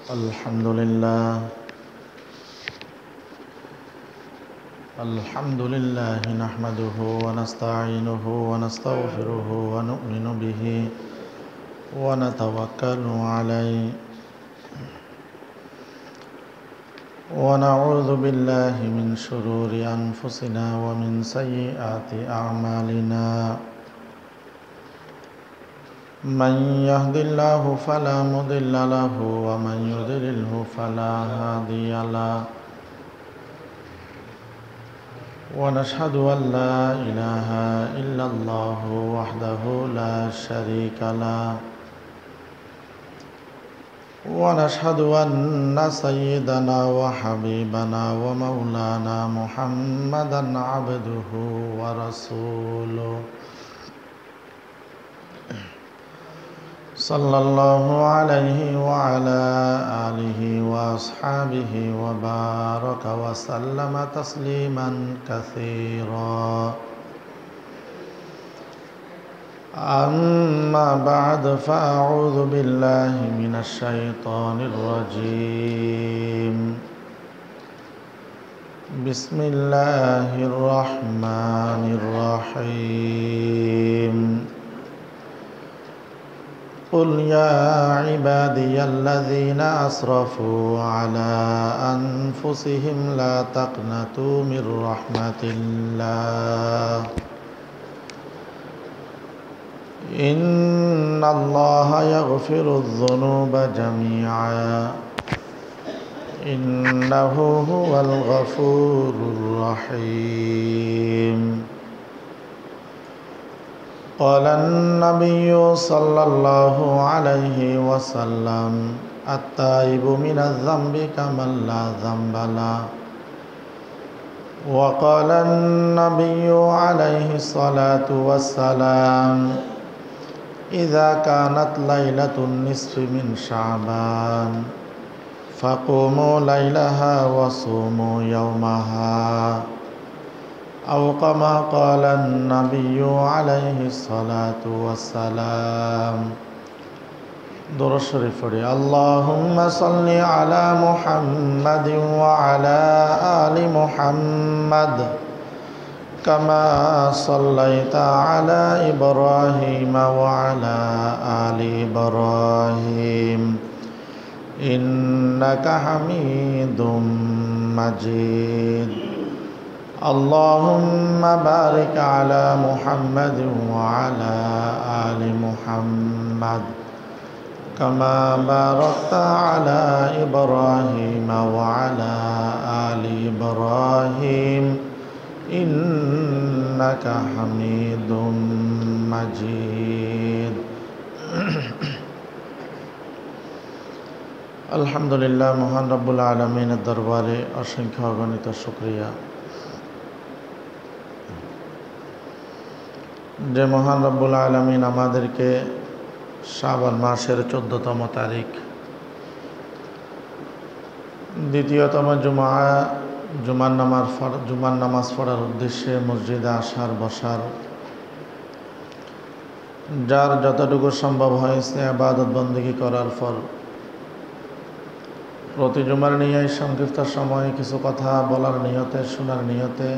الحمد لله نحمده ونستعينه ونستغفره ونؤمن به ونتوكل عليه ونعوذ بالله من شرور أنفسنا ومن سيئات أعمالنا من يهد الله فلا مضل له ومن يضلله فلا هادي له ونشهد أن لا إله إلا الله وحده لا شريك له ونشهد أن سيدنا وحبيبنا ومولانا محمدا عبده ورسوله صلى الله عليه وعلى آله وأصحابه وبارك وسلم تسليما كثيرا أما بعد فأعوذ بالله من الشيطان الرجيم بسم الله الرحمن الرحيم قل يا عبادي الذين أسرفوا على أنفسهم لا تقنطوا من رحمة الله إن الله يغفر الذنوب جميعا إنه هو الغفور الرحيم قال النبي صلى الله عليه وسلم التائب من الذنب كمن لا ذنب له وقال النبي عليه الصلاة والسلام إذا كانت ليلة النصف من شعبان فقوموا ليلها وصوموا يومها أو كما قال النبي عليه الصلاة والسلام درود شريف اللهم صل على محمد وعلى آل محمد كما صليت على إبراهيم وعلى آل إبراهيم إنك حميد مجيد اللهم بارك على محمد وعلى آل محمد كما باركت على إبراهيم وعلى آل إبراهيم إنك حميد مجيد আলহামদুলিল্লাহ মহান রব্বুল আলামিনের দরবারে অসংখ্য অগণিত শুকরিয়া যে মহান রব্বুল আলামিন আমাদেরকে শাবান মাসের 14তম তারিখ দ্বিতীয়তম জুমার নামাজ পড়ার উদ্দেশ্যে মসজিদে আসার বসার যার যতটুকু সম্ভব হয়েছে ইবাদত বন্দেগী করার পর প্রতি জুমার নিয়ে সংক্ষিপ্ত সময়ে কিছু কথা বলার নিয়তে শোনার নিয়তে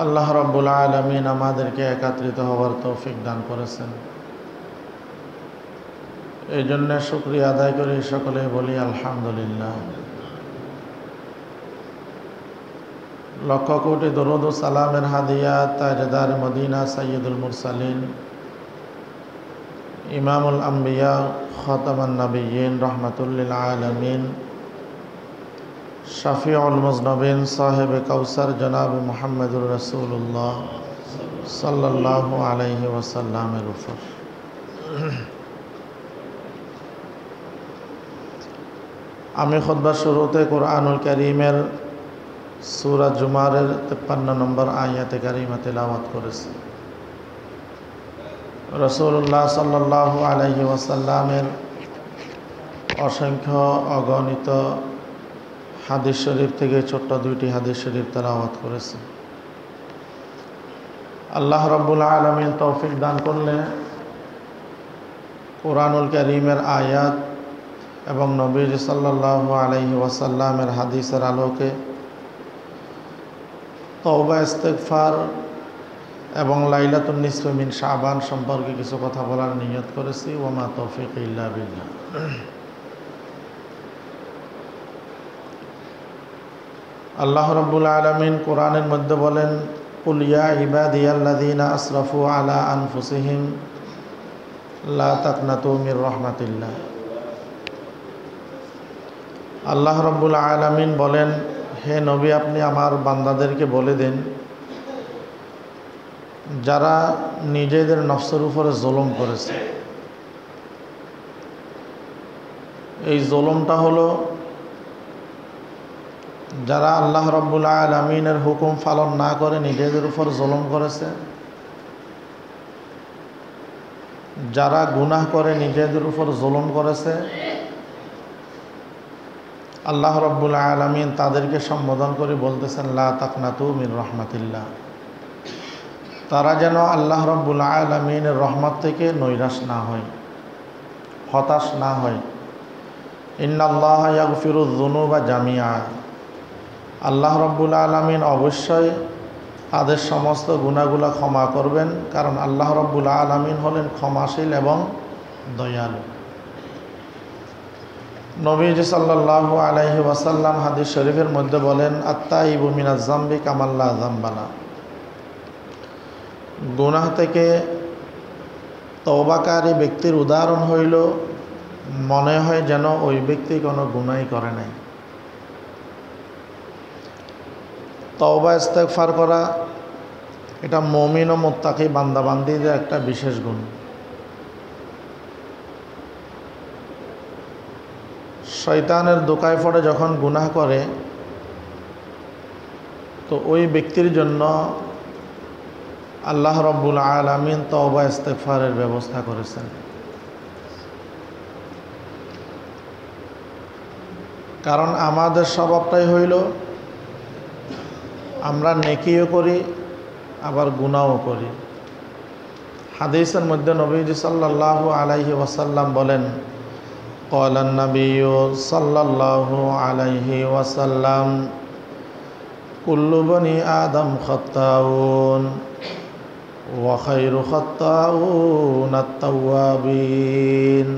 আল্লাহ রাব্বুল আলামিন আমাদেরকে একত্রিত হওয়ার তৌফিক দান করেছেন। এই জন্য শুকরিয়া আদায় করি, সকলে বলি আলহামদুলিল্লাহ। লক্ষ কোটি দরুদ ও সালামের হাদিয়া তাজদার মদিনা সাইয়্যিদুল মুরসালিন ইমামুল আম্বিয়া খাতামান নবিয়্যিন রাহমাতুল লিল আলামিন শাফিউল মুজনবিন সাহেবে কাউসার জনাব মুহাম্মদুর রাসূলুল্লাহ সাল্লাল্লাহু আলাইহি ওয়াসাল্লামের উপর আমি খুতবার শুরুতে কুরআনুল কারীমের সূরা জুমারের 53 নম্বর আয়াতে কারিমা তেলাওয়াত করেছি। রাসূলুল্লাহ সাল্লাল্লাহু আলাইহি ওয়াসাল্লামের অসংখ্য অগণিত হাদিস শরীফ থেকে ছোট্ট দুইটি হাদিস শরীফ তেলাওয়াত করেছি। আল্লাহ রাব্বুল আলামিন তৌফিক দান করলে কুরআনুল কারীমের আয়াত এবং নবীজি সাল্লাল্লাহু আলাইহি ওয়াসাল্লামের হাদিসের আলোকে তওবা ইস্তেগফার এবং লাইলাতুন নিসফি মিন শাবান সম্পর্কে কিছু কথা বলার নিয়ত করেছি। ওয়া মা তৌফিক ইল্লা বিল্লাহ। আল্লাহ রাব্বুল আলামিন কোরআনের মধ্যে বলেন, কুল ইয়া ইবাদিয়াল্লাযীনা আসরাফু আলা আনফুসিহিম লা তাকনাতু মির রাহমাতিল্লাহ। আল্লাহ রাব্বুল আলামিন বলেন, হে নবী, আপনি আমার বান্দাদেরকে বলে দেন, যারা নিজেদের নফসের উপরে জুলুম করেছে, এই জুলুমটা হলো যারা আল্লাহ রাব্বুল আলামিনের হুকুম পালন না করে নিজেদের উপর জুলুম করেছে, যারা গুনাহ করে নিজেদের উপর জুলুম করেছে, আল্লাহ রাব্বুল আলামিন তাদেরকে সম্বোধন করে বলতেছেন, লা তাকনাতু মির রাহমাতিল্লাহ। তারা যেন আল্লাহ রাব্বুল আলামিনের রহমত থেকে নৈরাশ না হয়, হতাশ না হয়। ইন্নাল্লাহা ইয়াগফিরুয যুনুবা জামিআ। আল্লাহ রাব্বুল আলামিন অবশ্যই তাদের সমস্ত গুনাহগুলো ক্ষমা করবেন, কারণ আল্লাহ রাব্বুল আলামিন হলেন ক্ষমাশীল এবং দয়ালু। নবীজি সাল্লাল্লাহু আলাইহি ওয়াসাল্লাম হাদিস শরীফের মধ্যে বলেন, আত্তাইবু মিনাজ যামবি কামাল্লা যামবালা। গুনাহ থেকে তওবাকারী ব্যক্তির উদাহরণ হইল, মনে হয় যেন ওই ব্যক্তি কোনো গুনাহই করে নাই। তওবা ইস্তেগফার করা এটা মুমিন ও মুত্তাকি বান্দাবান্দীদের একটা বিশেষ গুণ। শয়তানের দোকায় পড়ে যখন গুনাহ করে, তো ওই ব্যক্তির জন্য আল্লাহ রাব্বুল আলামিন তওবা ইস্তেগফারের ব্যবস্থা করেছেন। কারণ আমাদের স্বভাবটাই হইল আমরা নেকিও করি আবার গুনাহও করি। হাদিসের মধ্যে নবীজি সাল্লাল্লাহু আলাইহি ওয়াসাল্লাম বলেন, ক্বালান নাবিয়্যু সাল্লাল্লাহু আলাইহি ওয়াসাল্লাম, কুল্লু বনি আদম খাত্তাউন ওয়া খায়রু খাত্তাউন আত-তাওয়াবিন।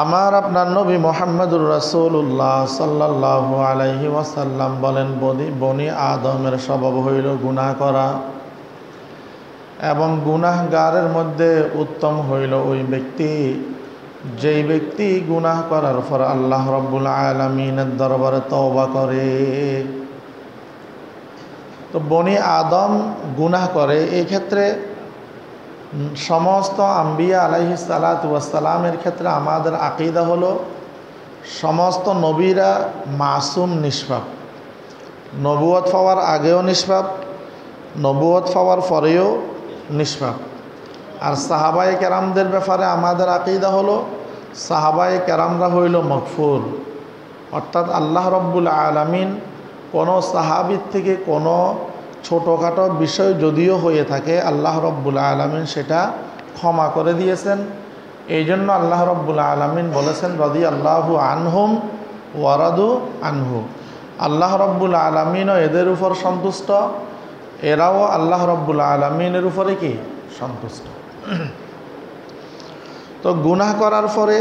আমার আপনার নবী মুহাম্মদুর রাসূলুল্লাহ সাল্লাল্লাহু আলাইহি ওয়াসাল্লাম বলেন, বনি আদমের স্বভাব হইল গুনাহ করা, এবং গুনাহগারের মধ্যে উত্তম হইল ওই ব্যক্তি যেই ব্যক্তি গুনাহ করার পর আল্লাহ রাব্বুল আলামিনের দরবারে তওবা করে। তো বনি আদম গুনাহ করে, এই ক্ষেত্রে সমস্ত আম্বিয়া আলাইহিস সালাতু ওয়াস সালামের ক্ষেত্রে আমাদের আকীদা হলো সমস্ত নবীরা মাসুম নিষ্পাপ। নবুয়ত পাওয়ার আগেও নিষ্পাপ, নবুয়ত পাওয়ার পরেও নিষ্পাপ। আর সাহাবায়ে কেরামদের ব্যাপারে আমাদের আকীদা হলো সাহাবায়ে কেরামরা হইল মাগফুর, অর্থাৎ আল্লাহ রাব্বুল আলামিন কোনো সাহাবীর থেকে কোনো ছোটোখাটো বিষয় যদিও হয়ে থাকে, আল্লাহ রাব্বুল আলামিন সেটা ক্ষমা করে দিয়েছেন। এই জন্য আল্লাহ রাব্বুল আলামিন বলেছেন, রাদিয়াল্লাহু আনহুম ওয়া রাদু আনহু। আল্লাহ রাব্বুল আলামিনও এদের উপর সন্তুষ্ট, এরাও আল্লাহ রাব্বুল আলামিনের উপরে কি সন্তুষ্ট। তো গুনাহ করার পরে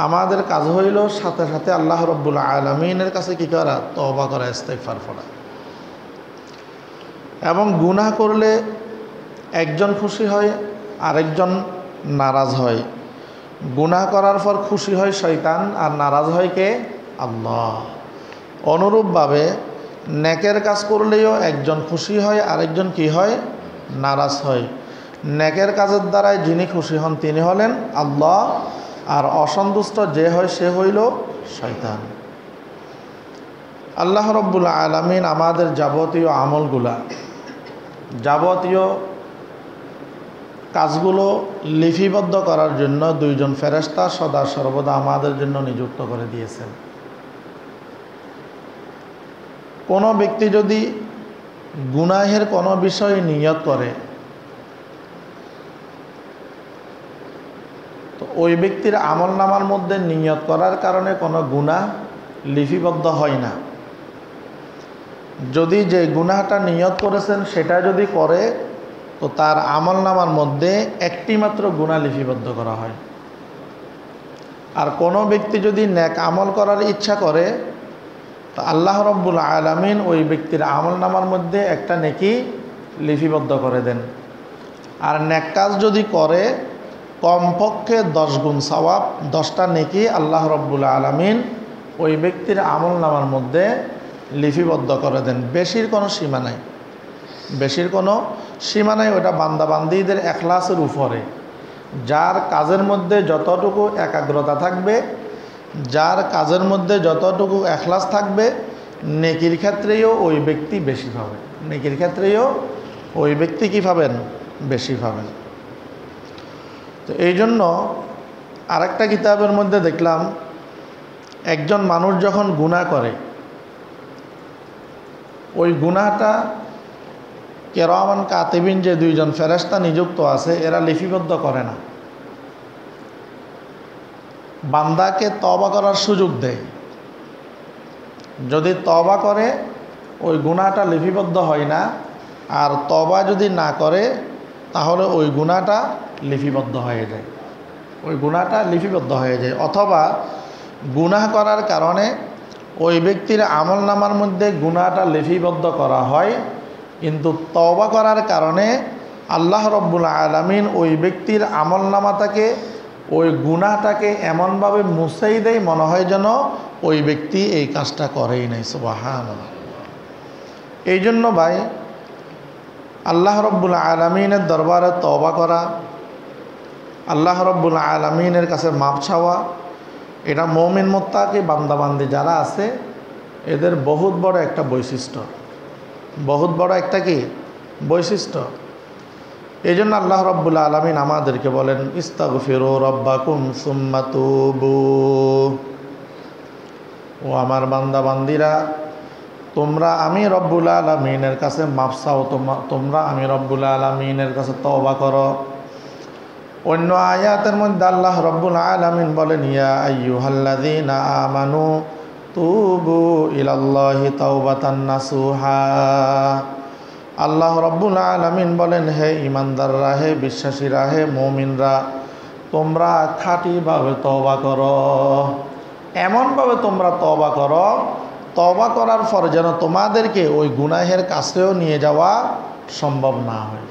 আমাদের কাজ হইল সাথে সাথে আল্লাহ রাব্বুল আলামিনের কাছে কি করা, তওবা করা, ইস্তেগফার করা। এবং গুনাহ করলে একজন খুশি হয় আরেকজন নারাজ হয়। গুনাহ করার পর খুশি হয় শয়তান আর নারাজ হয় কে? আল্লাহ। অনুরূপভাবে নেকের কাজ করলেও একজন খুশি হয় আরেকজন কি হয়? নারাজ হয়। নেকের কাজের দ্বারাই যিনি খুশি হন তিনি হলেন আল্লাহ, আর অসন্তুষ্ট যে হয় সে হইল শয়তান। আল্লাহ রাব্বুল আলামিন আমাদের যাবতীয় আমলগুলা, যাবতীয় কাজগুলো লিপিবদ্ধ করার জন্য দুইজন ফেরেশতা সদা সর্বদা আমাদের জন্য নিযুক্ত করে দিয়েছেন। কোনো ব্যক্তি যদি গুনাহের কোনো বিষয় নিয়ত করে, তো ওই ব্যক্তির আমলনামার মধ্যে নিয়ত করার কারণে কোনো গুনাহ লিপিবদ্ধ হয় না। যদি যে গুনাহটা নিয়ত করেছেন সেটা যদি করে, তো তার আমলনামার মধ্যে একটি মাত্র গুনাহ লিপিবদ্ধ করা হয়। আর কোনো ব্যক্তি যদি নেক আমল করার ইচ্ছা করে, তো আল্লাহ রব্বুল আলামিন ওই ব্যক্তির আমলনামার মধ্যে একটা নেকি লিপিবদ্ধ করে দেন। আর নেক কাজ যদি করে, কমপক্ষে 10 গুণ সওয়াব, 10টা নেকি আল্লাহ রব্বুল আলামিন ওই ব্যক্তির আমলনামার মধ্যে লিপিবদ্ধ করে দেন। বেশির কোনো সীমা নাই, বেশির কোনো সীমা নাই। ওটা বান্দাবান্দিদের এখলাসের উপরে। যার কাজের মধ্যে যতটুকু একাগ্রতা থাকবে, যার কাজের মধ্যে যতটুকু এখলাস থাকবে, নেকির ক্ষেত্রেও ওই ব্যক্তি বেশি পাবে। নেকির ক্ষেত্রেও ওই ব্যক্তি কী পাবেন? বেশি পাবেন। তো এই জন্য আরেকটা কিতাবের মধ্যে দেখলাম, একজন মানুষ যখন গুনাহ করে, ওই গুনাহটা কিরামান কাতিবিন যে 2 জন ফেরেশতা নিযুক্ত আছে, এরা লিপিবদ্ধ করে না, বান্দাকে তওবা করার সুযোগ দেয়। যদি তওবা করে, ওই গুনাহটা লিপিবদ্ধ হয় না। আর তওবা যদি না করে, তাহলে ওই গুনাহটা লিপিবদ্ধ হয়ে যায়, ওই গুনাহটা লিপিবদ্ধ হয়ে যায়। অথবা গুনাহ করার কারণে ওই ব্যক্তির আমলনামার মধ্যে গুনাহটা লিপিবদ্ধ করা হয়, কিন্তু তওবা করার কারণে আল্লাহ রব্বুল আলামিন ওই ব্যক্তির আমলনামাটাকে, ওই গুনাহটাকে এমনভাবে মুছাই দেয়, মনে হয় যেন ওই ব্যক্তি এই কাজটা করেই নাই। সুবহানাল্লাহ। এই জন্য ভাই, আল্লাহ রব্বুল আলামিনের দরবারে তওবা করা, আল্লাহ রব্বুল আলামিনের কাছে মাপ চাওয়া, এটা মুমিন মুত্তাকি বান্দাবান্দি যারা আছে, এদের বহুত বড় একটা বৈশিষ্ট্য, বহুত বড় একটা কি বৈশিষ্ট্য। এই জন্য আল্লাহ রব্বুল আলামিন আমাদেরকে বলেন, ইস্তাগফিরু রব্বাকুম সুম্মা তুবু। ও আমার বান্দাবান্দিরা, তোমরা আমি রব্বুল আলামিনের কাছে মাপ চাও, তোমরা আমি রব্বুল আলামিনের কাছে তওবা করো। অন্য আয়াতের মধ্যে আল্লাহ রব্বুল আলামিন বলেন, ইয়া আইয়ুহাল্লাযীনা আমানু তুবু ইলাল্লাহি তাওবাতান নাসুহা। আল্লাহ রব্বুল আলামিন বলেন, হে ঈমানদাররা, হে বিশ্বাসীরা, হে মুমিনরা, তোমরা খাঁটিভাবে তওবা করো, এমনভাবে তোমরা তওবা করো, তওবা করার পর যেন তোমাদেরকে ওই গুনাহের কাছেও নিয়ে যাওয়া সম্ভব না হয়।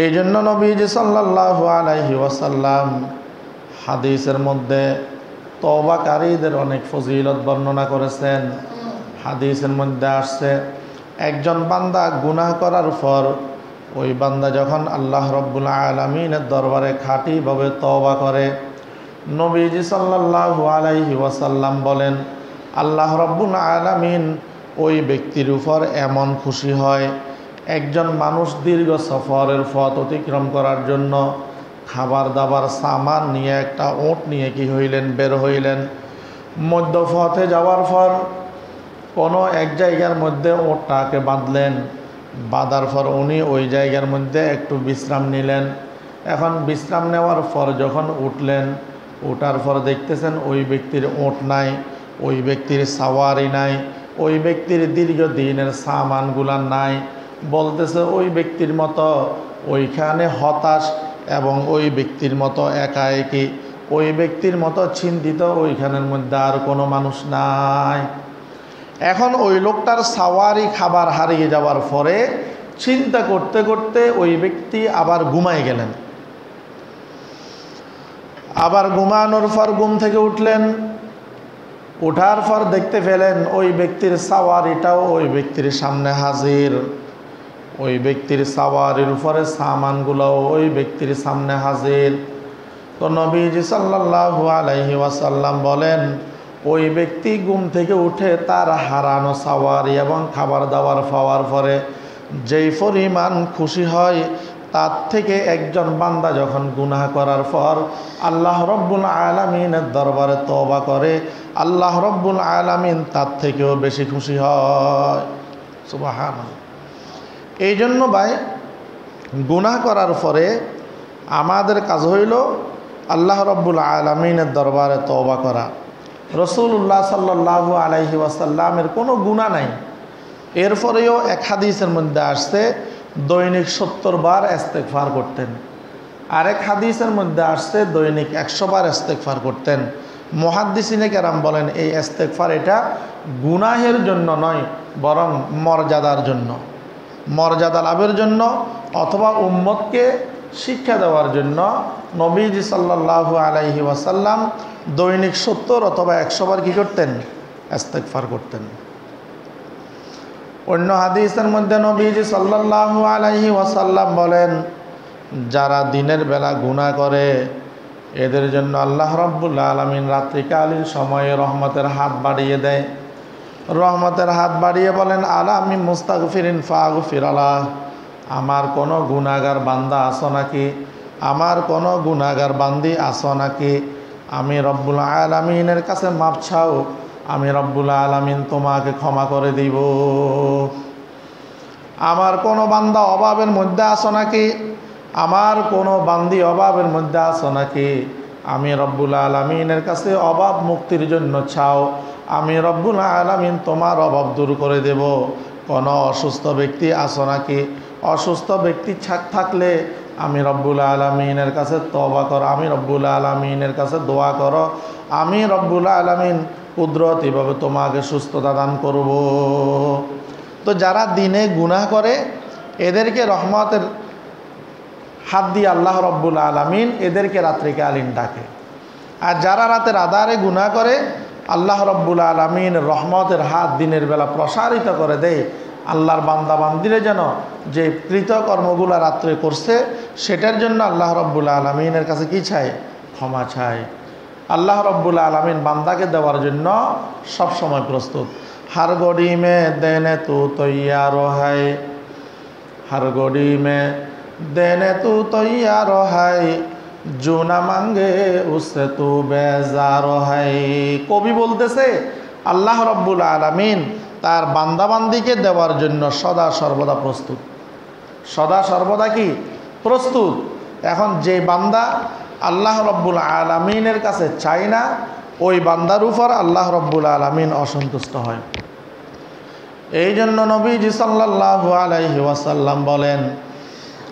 এই জন্য নবীজি সাল্লাল্লাহু আলাইহি ওয়াসাল্লাম হাদিসের মধ্যে তওবাকারীদের অনেক ফজিলত বর্ণনা করেছেন। হাদিসের মধ্যে আসছে, একজন বান্দা গুনাহ করার পর ওই বান্দা যখন আল্লাহ রব্বুল আলামিনের দরবারে খাঁটিভাবে তওবা করে, নবীজি সাল্লাল্লাহু আলাইহি ওয়াসাল্লাম বলেন, আল্লাহ রব্বুল আলামিন ওই ব্যক্তির উপর এমন খুশি হয়, একজন মানুষ দীর্ঘ সফরের পথ অতিক্রম করার জন্য খাবার দাবার সামান নিয়ে একটা ওট নিয়ে কি হইলেন, বের হইলেন। মধ্যপথে যাওয়ার পর কোনো এক জায়গার মধ্যে ওটটাকে বাঁধলেন, বাঁধার পর উনি ওই জায়গার মধ্যে একটু বিশ্রাম নিলেন। এখন বিশ্রাম নেওয়ার পর যখন উঠলেন, ওঠার পর দেখতেছেন ওই ব্যক্তির ওট নাই, ওই ব্যক্তির সাওয়ারি নাই, ওই ব্যক্তির দীর্ঘদিনের সামানগুলা নাই। বলতেছে ওই ব্যক্তির মতো ওইখানে হতাশ এবং ওই ব্যক্তির মতো একাএকি, ওই ব্যক্তির মতো চিন্তিত ওইখানের মধ্যে আর কোনো মানুষ নাই। এখন ওই লোকটার সাওয়ারি খাবার হারিয়ে যাওয়ার পরে চিন্তা করতে করতে ওই ব্যক্তি আবার ঘুমায় গেলেন। আবার ঘুমানোর পর ঘুম থেকে উঠলেন, ওঠার পর দেখতে পেলেন ওই ব্যক্তির সাওয়ারিটাও ওই ব্যক্তির সামনে হাজির, ওই ব্যক্তির সাওয়ারির উপরে সামানগুলোও ওই ব্যক্তির সামনে হাজির। তো নবীজি সাল্লাল্লাহু আলাইহি ওয়াসাল্লাম বলেন, ওই ব্যক্তি ঘুম থেকে উঠে তার হারানো সাওয়ারি এবং খাবার দাবার পাওয়ার পরে যেই পরিমাণ খুশি হয়, তার থেকে একজন বান্দা যখন গুনাহ করার পর আল্লাহ রব্বুল আলামিনের দরবারে তওবা করে, আল্লাহ রব্বুল আলামিন তার থেকেও বেশি খুশি হয়। সুবহানাল্লাহ। এই জন্য ভাই, গুনাহ করার পরে আমাদের কাজ হইল আল্লাহ রব্বুল আলামিনের দরবারে তওবা করা। রাসূলুল্লাহ সাল্লাল্লাহু আলাইহি ওয়াসাল্লামের কোনো গুনাহ নাই, এরপরেও এক হাদিসের মধ্যে আসছে দৈনিক 70 বার ইস্তেগফার করতেন। আরেক হাদিসের মধ্যে আসছে দৈনিক 100 বার ইস্তেগফার করতেন। মুহাদ্দিসিনে কেরাম বলেন এই ইস্তেগফার এটা গুনাহের জন্য নয়, বরং মর্যাদার জন্য, মর্যাদা লাভের জন্য অথবা উম্মতকে শিক্ষা দেওয়ার জন্য নবীজি সাল্লাল্লাহু আলাইহি ওয়াসাল্লাম দৈনিক 70 অথবা 100 বার কী করতেন? ইস্তেগফার করতেন। অন্য হাদিসের মধ্যে নবীজি সাল্লাল্লাহু আলাইহি ওয়াসাল্লাম বলেন, যারা দিনের বেলা গুনাহ করে এদের জন্য আল্লাহ রাব্বুল আলামিন রাত্রিকালীন সময়ে রহমতের হাত বাড়িয়ে দেয়। রহমতের হাত বাড়িয়ে বলেন, আলা আমি মুস্তাগফিরিন ফাগফির আলাহ, আমার কোনো গুনাহগার বান্দা আছো নাকি? আমার কোনো গুনাহগার বান্দি আছো নাকি? আমি রব্বুল আলামিনের কাছে মাপ চাও, আমি রব্বুল আলামিন তোমাকে ক্ষমা করে দিব। আমার কোনো বান্দা অভাবের মধ্যে আছো নাকি? আমার কোনো বান্দি অভাবের মধ্যে আছো নাকি? আমি রব্বুল আলামিনের কাছে অভাব মুক্তির জন্য চাও, আমি রব্বুল আলামিন তোমার অভাব দূর করে দেব। কোনো অসুস্থ ব্যক্তি আছো নাকি? অসুস্থ ব্যক্তি থাকলে আমি রব্বুল আলামিনের কাছে তওবা করো, আমি রব্বুল আলামিনের কাছে দোয়া করো, আমি রব্বুল আলামিন কুদরতিভাবে তোমাকে সুস্থতা দান করব। তো যারা দিনে গুনাহ করে এদেরকে রহমতের হাত দিয়ে আল্লাহ রব্বুল আলামিন এদেরকে রাত্রিকালীন ডাকে। আর যারা রাতের আধারে গুনাহ করে আল্লাহ রব্বুল আলামিন রহমতের হাত দিনের বেলা প্রসারিত করে দেয়। আল্লাহর বান্দা বান্দিরে যেন যে কৃতকর্মগুলো রাত্রে করছে সেটার জন্য আল্লাহ রব্বুল আলামিনের কাছে কি চায়? ক্ষমা চায়। আল্লাহ রব্বুল আলামিন বান্দাকে দেওয়ার জন্য সব সময় প্রস্তুত। हर घड़ी में देने तू तैयार है, हर घड़ी में देने तू तैयार है, जो ना मांगे उससे तू बेजार है। কবি বলতেছে আল্লাহ রব্বুল আলামিন তার বান্দাবান্দিকে দেওয়ার জন্য সদা সর্বদা প্রস্তুত। সদা সর্বদা কি প্রস্তুত? এখন যে বান্দা আল্লাহ রব্বুল আলামিনের কাছে চায় না ওই বান্দার উপর আল্লাহ রব্বুল আলামিন অসন্তুষ্ট হয়। এই জন্য নবীজি সাল্লাল্লাহু আলাইহি ওয়াসাল্লাম বলেন,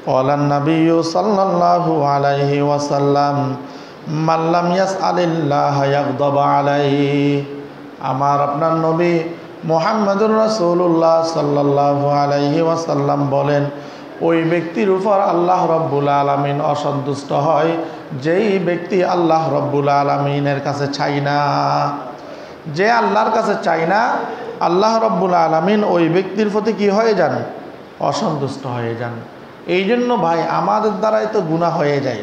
ক্বালান নাবিয়্যু সাল্লাল্লাহু আলাইহি ওয়াসাল্লাম, মান লাম ইয়াসআলিল্লাহ ইয়াগদাব আলাইহি। আমার আপনার নবী মুহাম্মদুর রাসূলুল্লাহ সাল্লাল্লাহু আলাইহি ওয়াসাল্লাম বলেন, ওই ব্যক্তির উপর আল্লাহ রব্বুল আলামিন অসন্তুষ্ট হয় যেই ব্যক্তি আল্লাহ রব্বুল আলামিনের কাছে চায় না। যে আল্লাহর কাছে চায় না আল্লাহ রব্বুল আলামিন ওই ব্যক্তির প্রতি কি হয়ে যান? অসন্তুষ্ট হয়ে যান। এই জন্য ভাই আমাদের দ্বারাই তো গুনাহ হয়ে যায়।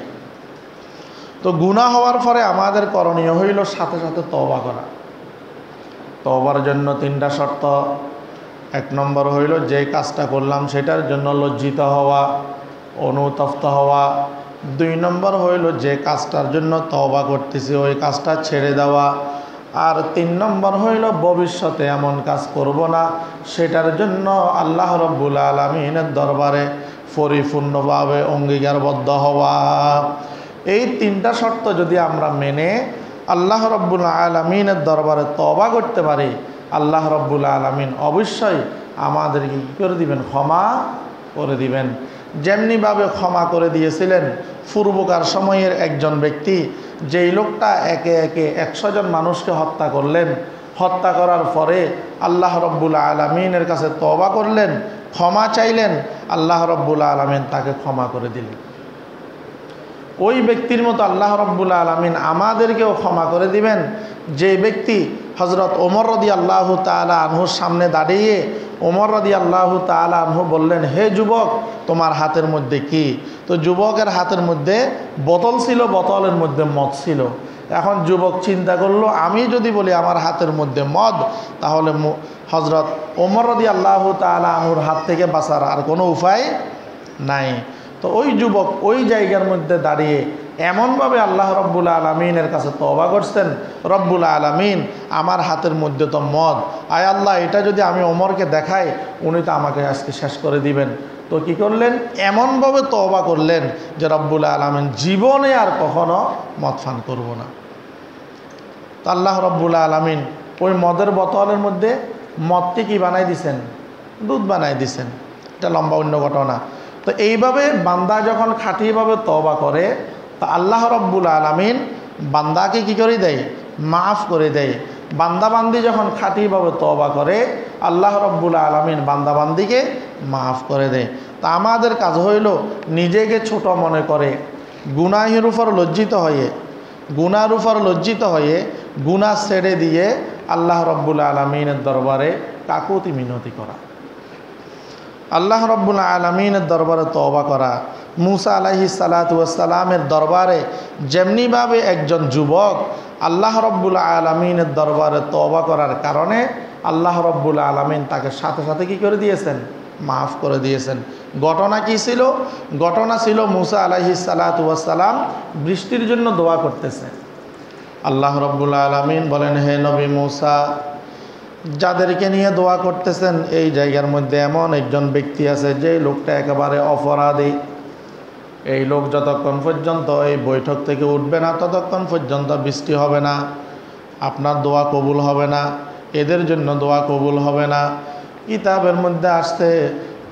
তো গুনাহ হওয়ার পরে আমাদের করণীয় হইল সাথে সাথে তওবা করা। তওবার জন্য 3টা শর্ত। 1 নম্বর হইল যে কাজটা করলাম সেটার জন্য লজ্জিত হওয়া, অনুতপ্ত হওয়া। 2 নম্বর হইল যে কাজটার জন্য তওবা করতেছি ওই কাজটা ছেড়ে দেওয়া। আর 3 নম্বর হইল ভবিষ্যতে এমন কাজ করব না, সেটার জন্য আল্লাহ রব্বুল আলামিনের দরবারে পরিপূর্ণভাবে অঙ্গীকারবদ্ধ হওয়া। এই 3টা শর্ত যদি আমরা মেনে আল্লাহ রব্বুল আলামিনের দরবারে তওবা করতে পারি, আল্লাহ রব্বুল আলামিন অবশ্যই আমাদেরকে কী করে দিবেন? ক্ষমা করে দিবেন। যেমনিভাবে ক্ষমা করে দিয়েছিলেন পূর্বকার সময়ের একজন ব্যক্তি, যেই লোকটা একে একে 100 জন মানুষকে হত্যা করলেন। হত্যা করার পরে আল্লাহ রব্বুল আলামিনের কাছে তওবা করলেন, ক্ষমা চাইলেন, আল্লাহ রব্বুল আলামিন তাকে ক্ষমা করে দিলেন। ওই ব্যক্তির মতো আল্লাহ রব্বুল আলামিন আমাদেরকেও ক্ষমা করে দিবেন। যে ব্যক্তি হযরত ওমর রাদিয়াল্লাহু তাআলা আনহুর সামনে দাঁড়িয়ে ওমর রাদিয়াল্লাহু তাআলা আনহু বললেন, হে যুবক তোমার হাতের মধ্যে কি? তো যুবকের হাতের মধ্যে বোতল ছিল, বোতলের মধ্যে মদ ছিল। এখন যুবক চিন্তা করলো আমি যদি বলি আমার হাতের মধ্যে মদ, তাহলে হযরত ওমর রাদিয়াল্লাহু তাআলা আনহুর হাত থেকে বাঁচার আর কোনো উপায় নাই। তো ওই যুবক ওই জায়গার মধ্যে দাঁড়িয়ে এমনভাবে আল্লাহ রব্বুল আলামিনের কাছে তওবা করছেন, রব্বুল আলামিন আমার হাতের মধ্যে তো মদ, আয় আল্লাহ এটা যদি আমি ওমরকে দেখাই উনি তো আমাকে আজকে শেষ করে দিবেন। তো কি করলেন, এমনভাবে তওবা করলেন যে রব্বুল আলামিন জীবনে আর কখনো মদ পান করব না। তো আল্লাহ রব্বুল আলামিন ওই মদের বোতলের মধ্যে মদটি কি বানাই দিছেন, দুধ বানাই দিছেন। এটা লম্বা অন্য ঘটনা। তো এইভাবে বান্দা যখন খাঁটিভাবে তওবা করে তা আল্লাহ রব্বুল আলামিন বান্দাকে কি করে দেয়, মাফ করে দেয়। বান্দাবান্দি যখন খাঁটিভাবে তওবা করে আল্লাহ রব্বুল আলামিন বান্দাবান্দিকে মাফ করে দেয়। তা আমাদের কাজ হইল নিজেকে ছোট মনে করে গুনাহের উপর লজ্জিত হয়ে গুনাহ ছেড়ে দিয়ে আল্লাহ রব্বুল আলামিনের দরবারে কাকুতি মিনতি করা, আল্লাহ রব্বুল আলামিনের দরবারে তওবা করা। মুসা আলাইহিস সালাতু ওয়াস সালামের দরবারে যেমনিভাবে একজন যুবক আল্লাহ রব্বুল আলামিনের দরবারে তওবা করার কারণে আল্লাহ রব্বুল আলামিন তাকে সাথে সাথে কি করে দিয়েছেন, মাফ করে দিয়েছেন। ঘটনা কি ছিল? ঘটনা ছিল মুসা আলাইহিস সালাতু ওয়াস সালাম বৃষ্টির জন্য দোয়া করতেছে। আল্লাহ রব্বুল আলামিন বলেন, হে নবী মুসা, যাদেরকে নিয়ে দোয়া করতেছেন এই জায়গার মধ্যে এমন একজন ব্যক্তি আছে যে লোকটা একেবারে অপরাধী। এই লোক যতক্ষণ পর্যন্ত এই বৈঠক থেকে উঠবে না ততক্ষণ পর্যন্ত বৃষ্টি হবে না, আপনার দোয়া কবুল হবে না, এদের জন্য দোয়া কবুল হবে না। কিতাবের মধ্যে আসছে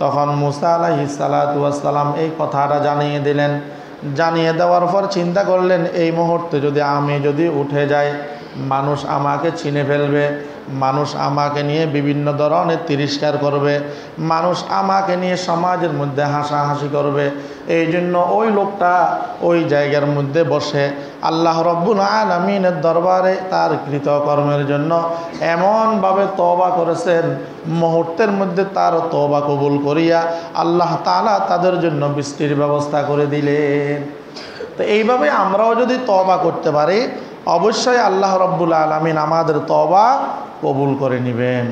তখন মুসা আলাইহিস সালাতু ওয়াস সালাম এই কথাটা জানিয়ে দিলেন। জানিয়ে দেওয়ার পর চিন্তা করলেন, এই মুহূর্তে আমি যদি উঠে যাই মানুষ আমাকে চিনে ফেলবে, মানুষ আমাকে নিয়ে বিভিন্ন ধরনের তিরস্কার করবে, মানুষ আমাকে নিয়ে সমাজের মধ্যে হাসাহাসি করবে। এই জন্য ওই লোকটা ওই জায়গার মধ্যে বসে আল্লাহ রব্বুল আলামিনের দরবারে তার কৃতকর্মের জন্য এমনভাবে তওবা করেছেন, মুহূর্তের মধ্যে তার তওবা কবুল করিয়া আল্লাহ তাআলা তাদের জন্য বৃষ্টির ব্যবস্থা করে দিলেন। তো এইভাবে আমরাও যদি তওবা করতে পারি অবশ্যই আল্লাহ রব্বুল আলামিন আমাদের তওবা কবুল করে নেবেন।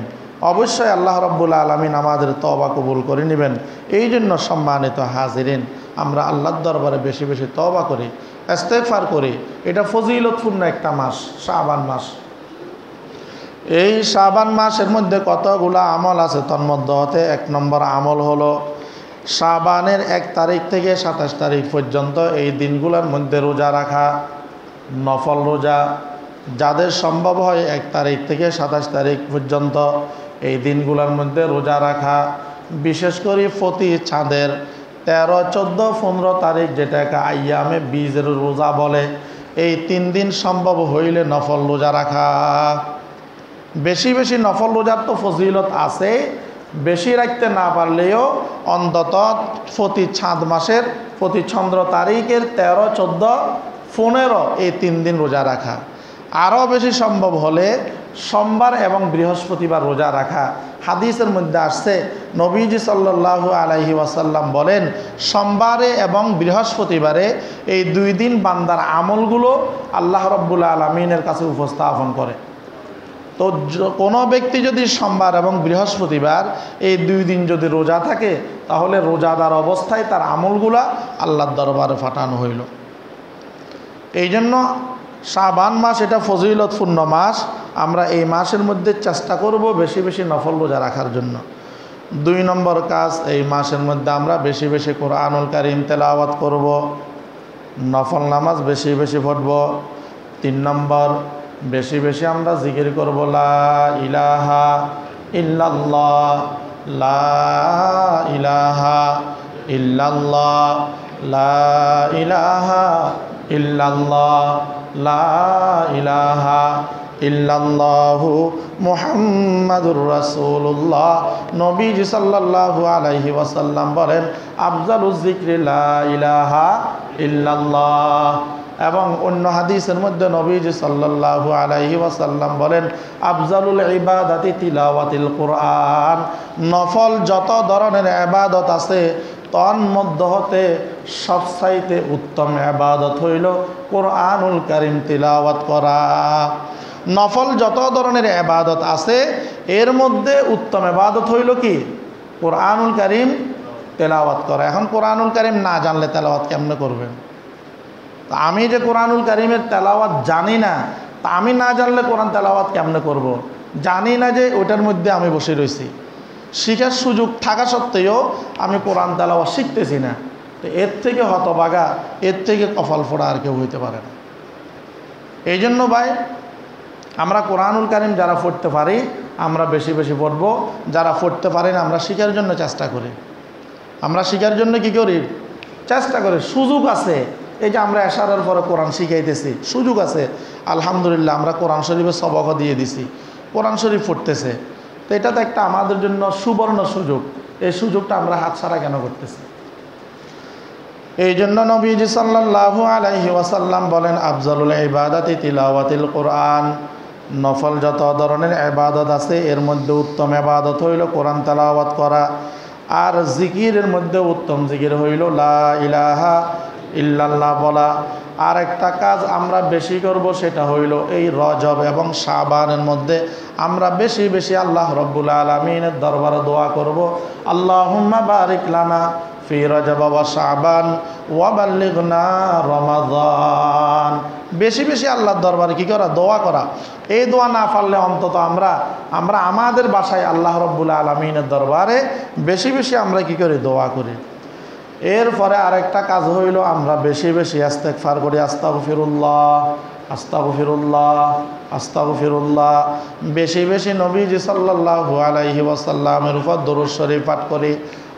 অবশ্যই আল্লাহ রব্বুল আলামিন আমাদের তওবা কবুল করে নেবেন। এই জন্য সম্মানিত হাজিরিন, আমরা আল্লাহর দরবারে বেশি বেশি তওবা করি, ইস্তেগফার করি। এটা ফজিলতপূর্ণ একটা মাস, শাবান মাস। এই শাবান মাসের মধ্যে কতগুলো আমল আছে, তন্মধ্যে 1 নম্বর আমল হলো শাবানের 1 তারিখ থেকে 27 তারিখ পর্যন্ত এই দিনগুলোর মধ্যে রোজা রাখা, নফল রোজা। যাদের সম্ভব হয় 1 তারিখ থেকে 27 তারিখ পর্যন্ত এই দিনগুলোর মধ্যে রোজা রাখা, বিশেষ করে প্রতি চাঁদের 13, 14, 15 তারিখ, যেটাকে আইয়ামে বীজের রোজা বলে, এই 3 দিন সম্ভব হইলে নফল রোজা রাখা। বেশি বেশি নফল রোজার তো ফজিলত আছে, বেশি রাখতে না পারলেও অন্তত প্রতি চাঁদ মাসের প্রতি চন্দ্র তারিখের 13, 14, 15 এই 3 দিন রোজা রাখা। আরও বেশি সম্ভব হলে সোমবার এবং বৃহস্পতিবার রোজা রাখা। হাদিসের মধ্যে আসছে নবীজি সাল্লাল্লাহু আলাইহি ওয়াসাল্লাম বলেন, সোমবারে এবং বৃহস্পতিবারে এই 2 দিন বান্দার আমলগুলো আল্লাহ রব্বুল আলামিনের কাছে উপস্থাপন করে। তো কোনো ব্যক্তি যদি সোমবার এবং বৃহস্পতিবার এই 2 দিন যদি রোজা থাকে তাহলে রোজাদার অবস্থায় তার আমলগুলা আল্লাহর দরবারে পাঠানো হইল। এই জন্য শাবান মাস এটা ফজিলতপূর্ণ মাস। আমরা এই মাসের মধ্যে চেষ্টা করব বেশি বেশি নফল রোজা রাখার জন্য। 2 নম্বর কাজ, এই মাসের মধ্যে আমরা বেশি বেশি কোরআনুল কারীম তেলাওয়াত করব, নফল নামাজ বেশি বেশি পড়ব। 3 নম্বর, বেশি বেশি আমরা জিকির করব লা ইলাহা ইল্লাল্লাহ, লা ইলাহা ইল্লাল্লাহ, লা ইলাহা ইল্লাল্লাহ, লা ইলাহা ইল্লাল্লাহু মুহাম্মাদুর রাসূলুল্লাহ। নবীজি সাল্লাল্লাহু আলাইহি ওয়াসাল্লাম বলেন, আফজালুজ যিকরি লা ইলাহা ইল্লাল্লাহ। এবং অন্য হাদিসের মধ্যে নবীজি সাল্লাল্লাহু আলাইহি ওয়াসাল্লাম বলেন, আফজালুল ইবাদাতি তিলাওয়াতিল কুরআন। নফল যত ধরনের ইবাদত আছে তন্মধ্যে হতে সবচাইতে উত্তম ইবাদত হইল কোরআনুল কারীম তিলাওয়াত করা। নফল যত ধরনের ইবাদত আছে এর মধ্যে উত্তম ইবাদত হইল কি? কোরআনুল কারীম তেলাওয়াত করা। এখন কোরআনুল কারীম না জানলে তেলাওয়াত কেমনে করবেন? তা আমি যে কোরআনুল কারীমের তেলাওয়াত জানি না, তা আমি না জানলে কোরআন তেলাওয়াত কেমনে করব? জানি না যে ওটার মধ্যে আমি বসে রয়েছি। শিখার সুযোগ থাকা সত্ত্বেও আমি কোরআন তেলাওয়াত শিখতেছি না, তো এর থেকে হতভাগা, এর থেকে কপাল ফোড়া আর কেউ হইতে পারে না। এই জন্য ভাই, আমরা কোরআনুল কারীম যারা পড়তে পারি আমরা বেশি বেশি পড়ব, যারা পড়তে পারি না আমরা শিখার জন্য চেষ্টা করি। আমরা শিখার জন্য কি করি? চেষ্টা করি। সুযোগ আছে, এই যে আমরা এশারের পরে কোরআন শিখাইতেছি, সুযোগ আছে। আলহামদুলিল্লাহ, আমরা কোরআন শরীফের সবকও দিয়ে দিছি, কোরআন শরীফ পড়তেছে। তো এটা তো একটা আমাদের জন্য সুবর্ণ সুযোগ। এই সুযোগটা আমরা হাতছাড়া কেন করতেছি? এই জন্য নবীজি সাল্লাল্লাহু আলাইহি ওয়াসাল্লাম বলেন, আফজালুল ইবাদাতি তিলাওয়াতিল কোরআন। নফল যত ধরনের ইবাদত আছে এর মধ্যে উত্তম ইবাদত হইল কোরআন তেলাওয়াত করা। আর জিকিরের মধ্যে উত্তম জিকির হইল লা ইলাহা ইল্লাল্লাহ বলা। আর একটা কাজ আমরা বেশি করব, সেটা হইল এই রজব এবং শাবানের মধ্যে আমরা বেশি বেশি আল্লাহ রব্বুল আলামিনের দরবারে দোয়া করব, আল্লাহুম্মা বারিক লানা ফি রজব ওয়া শাবান ওয়া বাল্লিগনা রমাদান। বেশি বেশি আল্লাহর দরবারে কি করা? দোয়া করা। এই দোয়া না পারলে অন্তত আমরা আমাদের বাসায় আল্লাহ রব্বুল আলামিনের দরবারে বেশি বেশি আমরা কি করি? দোয়া করি। এরপরে আরেকটা কাজ হইল আমরা বেশি বেশি ইস্তেগফার করি, আস্তাগফিরুল্লাহ আস্তাগফিরুল্লাহ আস্তাগফিরুল্লাহ। বেশি বেশি নবীজি সাল্লাল্লাহু আলাইহি ওয়াসাল্লামের উপর দরুদ শরীফ পাঠ করি,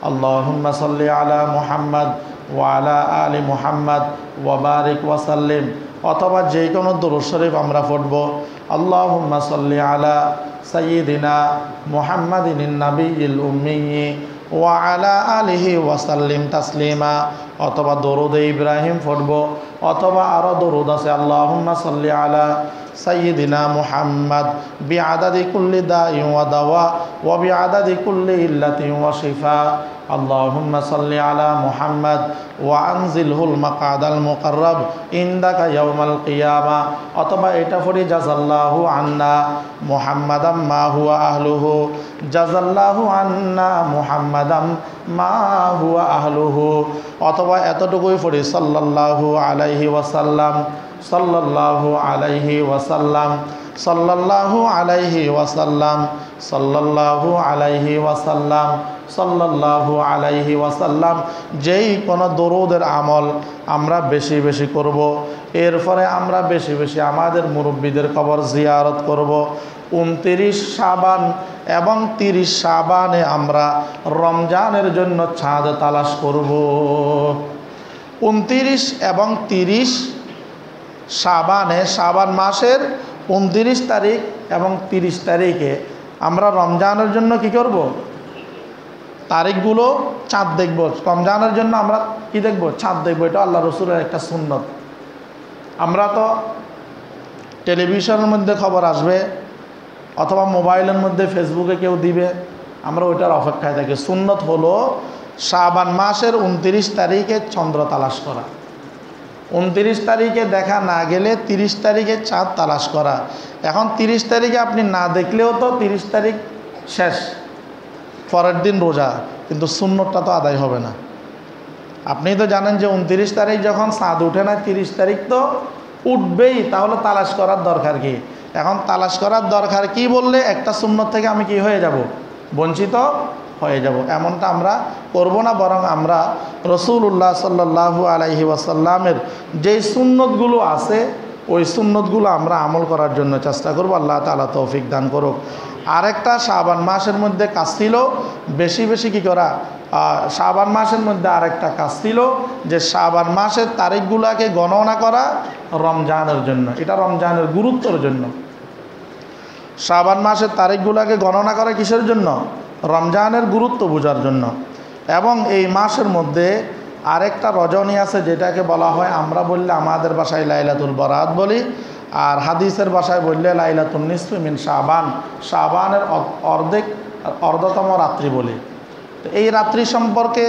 আল্লাহুম্মা সাল্লি আলা মুহাম্মদ ওয়া আলা আলি মুহাম্মদ ওয়া বারিক ওয়া সাল্লিম। অথবা যে কোনো দরুদ শরীফ আমরা পড়ব, আল্লাহুম্মা সাল্লি আলা সাইয়্যিদিনা মুহাম্মাদিন নাবিয়্যিল উম্মি ওয়া আলা আলিহি ওয়া সাল্লিম তাসলিমা। অথবা দরুদে ইব্রাহিম পড়ব, অথবা আরও দরুদ আছে, আল্লাহুম্মা সাল্লি আলা সাইয়্যিদিনা মুহাম্মদ বিআদাদি কুল্লি দাইন ওয়া দাওয়া ওয়া বিআদাদি কুল্লি ইল্লাতিন ওয়া শিফা। আল্লাহুম্মা সাল্লি আলা মুহাম্মদ ওয়া আনজিলহুল মাকাদাল মুকাররাব ইনদাকা ইয়াউমাল কিয়ামা। অথবা এটা পড়ি, জাযাল্লাহু আন্না মুহাম্মাদাম মা হুয়া আহলুহু, জাযাল্লাহু আন্না মুহাম্মাদাম মা হুয়া আহলুহু। অথবা এতটুকুই পড়ি, সাল্লাল্লাহু আলাইহি ওয়াসাল্লাম সাল্লাল্লাহু আলাইহি ওয়াসাল্লাম সাল্লাল্লাহু আলাইহি ওয়াসাল্লাম সাল্লাল্লাহু আলাইহি ওয়াসাল্লাম সাল্লাল্লাহু আলাইহি ওয়াসাল্লাম। যেই কোনো দরুদের আমল আমরা বেশি বেশি করব। এরপরে আমরা বেশি বেশি আমাদের মুরব্বীদের কবর জিয়ারত করব। 29 শাবান এবং 30 শাবানে আমরা রমজানের জন্য চাঁদ তালাশ করব। 29 এবং 30 শাবানে, শাবান মাসের 29 তারিখ এবং 30 তারিখে আমরা রমজানের জন্য কি করব? তারিখগুলো চাঁদ দেখব। রমজানের জন্য আমরা কি দেখব? চাঁদ দেখব। এটা আল্লাহ রসুলের একটা সুন্নত। আমরা তো টেলিভিশনের মধ্যে খবর আসবে অথবা মোবাইলের মধ্যে ফেসবুকে কেউ দিবে, আমরা ওইটার অপেক্ষায় থাকি। সুন্নত হলো শাবান মাসের 29 তারিখে চন্দ্র তালাশ করা। 29 তারিখে দেখা না গেলে 30 তারিখে চাঁদ তালাশ করা। এখন 30 তারিখে আপনি না দেখলেও তো 30 তারিখ শেষ, পরের দিন রোজা, কিন্তু সুন্নতটা তো আদায় হবে না। আপনি তো জানেন যে 29 তারিখ যখন চাঁদ উঠে না, 30 তারিখ তো উঠবেই, তাহলে তালাশ করার দরকার কি? এখন তালাশ করার দরকার কি বললে একটা সুন্নত থেকে আমি কি হয়ে যাব? বঞ্চিত হয়ে যাব। এমনটা আমরা করব না, বরং আমরা রাসূলুল্লাহ সাল্লাল্লাহু আলাইহি ওয়াসাল্লামের যেই সুন্নতগুলো আছে ওই সুন্নতগুলো আমরা আমল করার জন্য চেষ্টা করব। আল্লাহ তাআলা তৌফিক দান করুক। আরেকটা শাবান মাসের মধ্যে কাজ ছিল বেশি বেশি কি করা? শাবান মাসের মধ্যে আরেকটা কাজ ছিল যে শাবান মাসের তারিখগুলোকে গণনা করা রমজানের জন্য। এটা রমজানের গুরুত্বের জন্য। শাবান মাসের তারিখগুলোকে গণনা করা কিসের জন্য? রমজানের গুরুত্ব বোঝার জন্য। এবং এই মাসের মধ্যে আরেকটা রজনী আছে যেটাকে বলা হয়, আমরা বললে আমাদের ভাষায় লাইলাতুল বরাত বলি, আর হাদিসের ভাষায় বললে লাইলাতুন নিসফি মিন শাবান, শাবানের অর্ধতম রাত্রি বলি। তো এই রাত্রি সম্পর্কে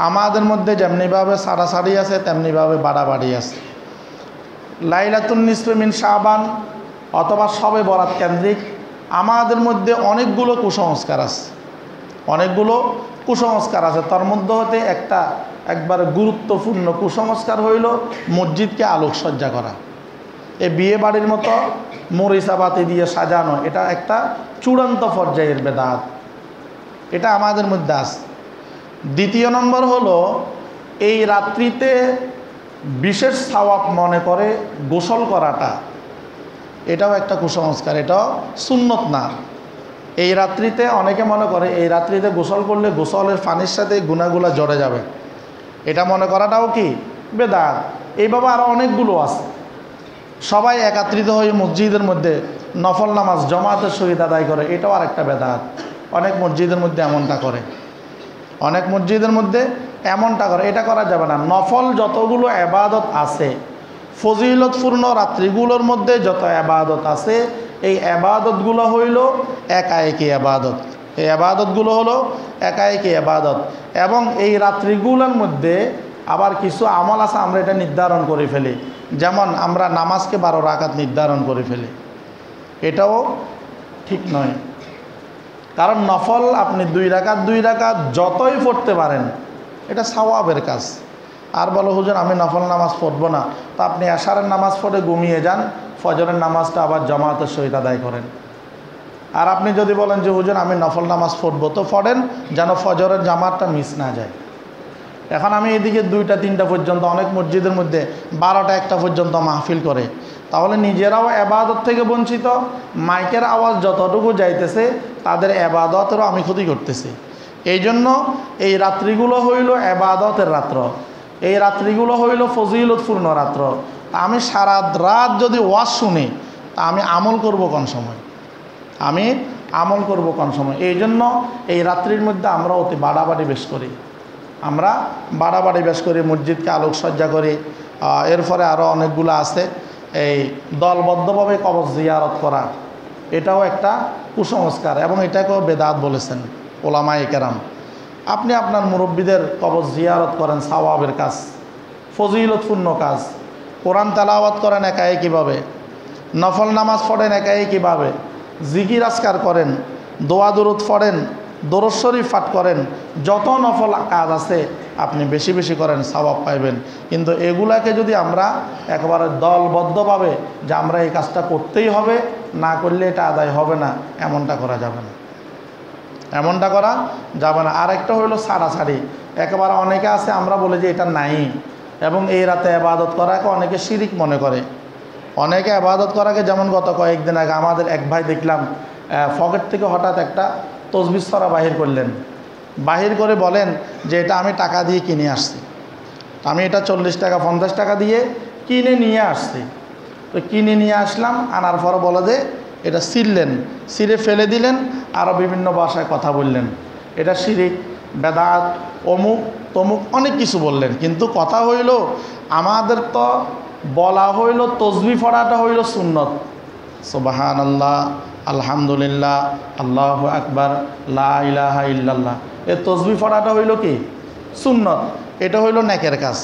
আমাদের মধ্যে যেমনিভাবে সারাসারি আছে তেমনিভাবে বাড়াবাড়ি আছে। লাইলাতুন নিসফি মিন শাবান অথবা শবে বরাত কেন্দ্রিক আমাদের মধ্যে অনেকগুলো কুসংস্কার আছে, অনেকগুলো কুসংস্কার আছে। তার মধ্যে হতে একবারে গুরুত্বপূর্ণ কুসংস্কার হইল মসজিদকে আলোকসজ্জা করা। এই বিয়ে বাড়ির মতো মরিচাবাতি দিয়ে সাজানো, এটা একটা চূড়ান্ত পর্যায়ের বেদাত। এটা আমাদের মধ্যে আছে। দ্বিতীয় নম্বর হলো এই রাত্রিতে বিশেষ সওয়াব মনে করে গোসল করাটা, এটাও একটা কুসংস্কার, এটাও সুন্নত না। এই রাত্রিতে অনেকে মনে করে এই রাত্রিতে গোসল করলে গোসলের পানির সাথে গুনাহগুলো জড়ে যাবে, এটা মনে করাটাও কি বেদাত। এইভাবে আরও অনেকগুলো আছে। সবাই একত্রিত হয়ে মসজিদের মধ্যে নফল নামাজ জামাতের সহিত আদায় করে, এটাও আর একটা বেদাত। অনেক মসজিদের মধ্যে এমনটা করে, অনেক মসজিদের মধ্যে এমনটা করে, এটা করা যাবে না। নফল যতগুলো এবাদত আছে, ফজিলতপূর্ণ রাত্রিগুলোর মধ্যে যত এবাদত আছে, এই এবাদতগুলো হইল একাএকি এবাদত। এই এবাদতগুলো হলো একাএকি এবাদত। এবং এই রাত্রিগুলোর মধ্যে আবার কিছু আমল আছে, আমরা এটা নির্ধারণ করে ফেলি। যেমন আমরা নামাজকে 12 রাকাত নির্ধারণ করে ফেলি, এটাও ঠিক নয়। কারণ নফল আপনি 2 রাকাত যতই পড়তে পারেন, এটা সওয়াবের কাজ। আর বলো হুজুর আমি নফল নামাজ পড়বো না, তো আপনি এশারের নামাজ পড়ে ঘুমিয়ে যান, ফজরের নামাজটা আবার জামাতের সহিত আদায় করেন। আর আপনি যদি বলেন যে হুজুর আমি নফল নামাজ পড়বো, তো পড়েন, যেন ফজরের জামাতটা মিস না যায়। এখন আমি এদিকে 2টা-3টা পর্যন্ত, অনেক মসজিদের মধ্যে 12টা-1টা পর্যন্ত মাহফিল করে, তাহলে নিজেরাও এবাদত থেকে বঞ্চিত, মাইকের আওয়াজ যতটুকু যাইতেছে তাদের এবাদতেরও আমি ক্ষতি করতেছি। এই জন্য এই রাত্রিগুলো হইল এবাদতের রাত্র, এই রাত্রিগুলো হইল ফজিলতপূর্ণ রাত্র। আমি সারা রাত যদি ওয়াজ শুনি, তা আমি আমল করব কোন সময়? আমি আমল করব কোন সময়? এই জন্য এই রাত্রির মধ্যে আমরা অতি বাড়াবাড়ি বেশ করি, আমরা বাড়াবাড়ি বেশ করি, মসজিদকে আলোকসজ্জা করি। এরপরে আরও অনেকগুলো আছে, এই দলবদ্ধভাবে কবর জিয়ারত করা, এটাও একটা কুসংস্কার এবং এটাকেও বেদাত বলেছেন ওলামায়ে কেরাম। আপনি আপনার মুরব্বীদের কবর জিয়ারত করেন, সওয়াবের কাজ, ফজিলতপূর্ণ কাজ। কোরআন তেলাওয়াত করেন একাএকিভাবে, নফল নামাজ পড়েন একাএকিভাবে, জিকির আজকার করেন, দোয়া দুরুদ পড়েন, দরুদ শরীফ পাঠ করেন, যত নফল কাজ আছে আপনি বেশি বেশি করেন, সওয়াব পাইবেন। কিন্তু এগুলাকে যদি আমরা একেবারে দলবদ্ধভাবে যে আমরা এই কাজটা করতেই হবে, না করলে এটা আদায় হবে না, এমনটা করা যাবে না, এমনটা করা যাবে না। আরেকটা হইলো ছাড়াছাড়ি। একেবারে অনেকে আছে আমরা বলি যে এটা নাই, এবং এই রাতে ইবাদত করাকে অনেকে শিরিক মনে করে। অনেকে ইবাদত করাকে, যেমন গত কয়েকদিন আগে আমাদের এক ভাই দেখলাম পকেট থেকে হঠাৎ একটা তসবিহ ছড়া বাহির করলেন, বাহির করে বলেন যে এটা আমি টাকা দিয়ে কিনে আসছি, আমি এটা 40 টাকা 50 টাকা দিয়ে কিনে নিয়ে আসছি। তো কিনে নিয়ে আসলাম, আনার পরে বলে যে এটা ছিঁড়লেন, ছিঁড়ে ফেলে দিলেন, আরও বিভিন্ন ভাষায় কথা বললেন, এটা শিরিক, বেদাত, অমুক তমুক অনেক কিছু বললেন। কিন্তু কথা হইল আমাদের তো বলা হইল তসবিহ পড়াটা হইল সুন্নত। সুবহানাল্লাহ, আলহামদুলিল্লাহ, আল্লাহু আকবার, লা ইলাহা ইল্লাল্লাহ, এই তসবিহ পড়াটা হইল কি সুন্নত, এটা হইল নেকের কাজ।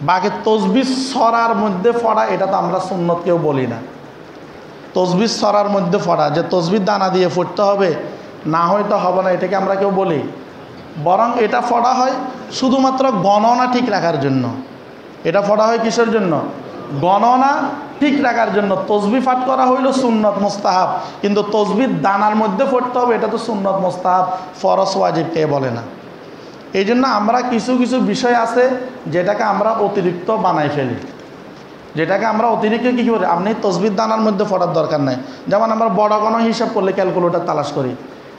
বাকি তসবিহ ছড়ার মধ্যে পড়া, এটা তো আমরা সুন্নত কেউ বলি না। তসবিহ ছড়ার মধ্যে পড়া, যে তসবিহ দানা দিয়ে পড়তে হবে, না হয়তো হবে না, এটাকে আমরা কেউ বলি? বরং এটা পড়া হয় শুধুমাত্র গণনা ঠিক রাখার জন্য। এটা পড়া হয় কিসের জন্য? গণনা ঠিক রাখার জন্য। তসবিহ পাঠ করা হইল সুন্নত মুস্তাহাব, কিন্তু তসবিহ দানার মধ্যে পড়তে হবে, এটা তো সুন্নত মুস্তাহাব, ফরজ ওয়াজিব কে বলে না। এই জন্য আমরা কিছু কিছু বিষয় আছে যেটাকে আমরা অতিরিক্ত বানাই ফেলি, যেটাকে আমরা অতিরিক্ত কী করি, আপনি তসবিহ দানার মধ্যে পড়ার দরকার নাই। যেমন আমরা বড় কোনো হিসাব করলে ক্যালকুলেটর তালাশ করি,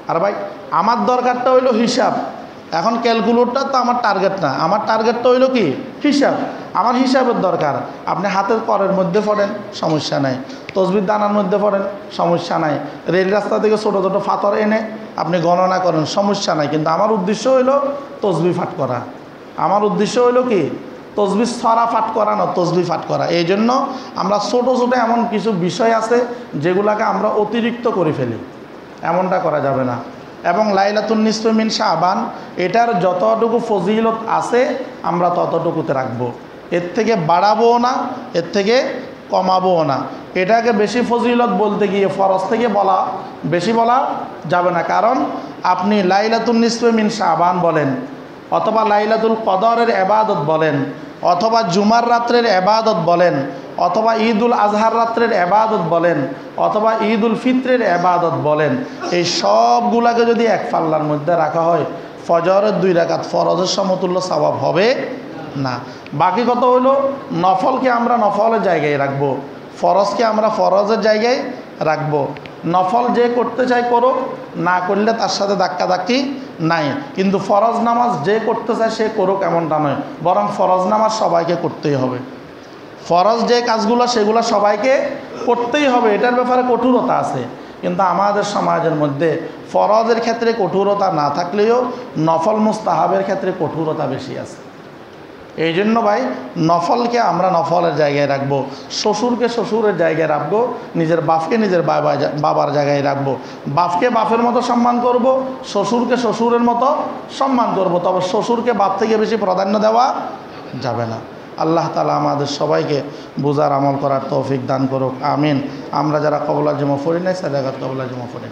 আর ভাই আমার দরকারটা হইলো হিসাব, এখন ক্যালকুলেটরটা তো আমার টার্গেট না, আমার টার্গেটটা হইলো কি হিসাব, আমার হিসাবের দরকার। আপনি হাতের করের মধ্যে পড়েন, সমস্যা নাই, তসবিহ দানার মধ্যে পড়েন, সমস্যা নাই, রেল রাস্তা থেকে ছোটো ছোটো পাথর এনে আপনি গণনা করেন, সমস্যা নাই। কিন্তু আমার উদ্দেশ্য হইলো তসবিহ পাঠ করা, আমার উদ্দেশ্য হইলো কি তসবিহ ছড়া পাঠ করা না, তসবিহ পাঠ করা। এই জন্য আমরা ছোটো ছোটো এমন কিছু বিষয় আছে যেগুলাকে আমরা অতিরিক্ত করে ফেলি, এমনটা করা যাবে না। এবং লাইলাতুন নিসফে মিন শাবান, এটার যতটুকু ফজিলত আছে আমরা ততটুকুতে রাখবো, এর থেকে বাড়াবো না, এর থেকে কমাবো না। এটাকে বেশি ফজিলত বলতে গিয়ে ফরজ থেকে বেশি বলা যাবে না। কারণ আপনি লাইলাতুন নিসফে মিন শাবান বলেন, অথবা লাইলাতুল কদরের ইবাদত বলেন, অথবা জুমার রাত্রের ইবাদত বলেন, অথবা ঈদুল আজহার রাত্রের এবাদত বলেন অথবা ঈদুল ফিত্রের এবাদত বলেন, এই সবগুলাকে যদি এক পাল্লার মধ্যে রাখা হয় ফজরের 2 রাকাত ফরজের সমতুল্য সওয়াব হবে না। বাকি কত হইল, নফলকে আমরা নফলের জায়গায় রাখবো, ফরজকে আমরা ফরজের জায়গায় রাখবো। নফল যে করতে চাই করুক, না করলে তার সাথে ধাক্কাধাক্কি নাই। কিন্তু ফরজ নামাজ যে করতে চায় সে করুক এমনটা নয়, বরং ফরজ নামাজ সবাইকে করতেই হবে। ফরজ যে কাজগুলো সেগুলো সবাইকে করতেই হবে, এটার ব্যাপারে কঠোরতা আছে। কিন্তু আমাদের সমাজের মধ্যে ফরজের ক্ষেত্রে কঠোরতা না থাকলেও নফল মুস্তাহাবের ক্ষেত্রে কঠোরতা বেশি আছে। এই জন্য ভাই নফলকে আমরা নফলের জায়গায় রাখবো, শ্বশুরকে শ্বশুরের জায়গায় রাখবো, নিজের বাপকে নিজের বাবার জায়গায় রাখবো। বাপকে বাপের মতো সম্মান করব, শ্বশুরকে শ্বশুরের মতো সম্মান করব, তবে শ্বশুরকে বাপ থেকে বেশি প্রাধান্য দেওয়া যাবে না। আল্লাহ তাআলা আমাদের সবাইকে বুঝার আমল করার তৌফিক দান করুক, আমিন। আমরা যারা কবুল জুমা পড়ি নাই সাদাকাত কবুল জুমা পড়ি।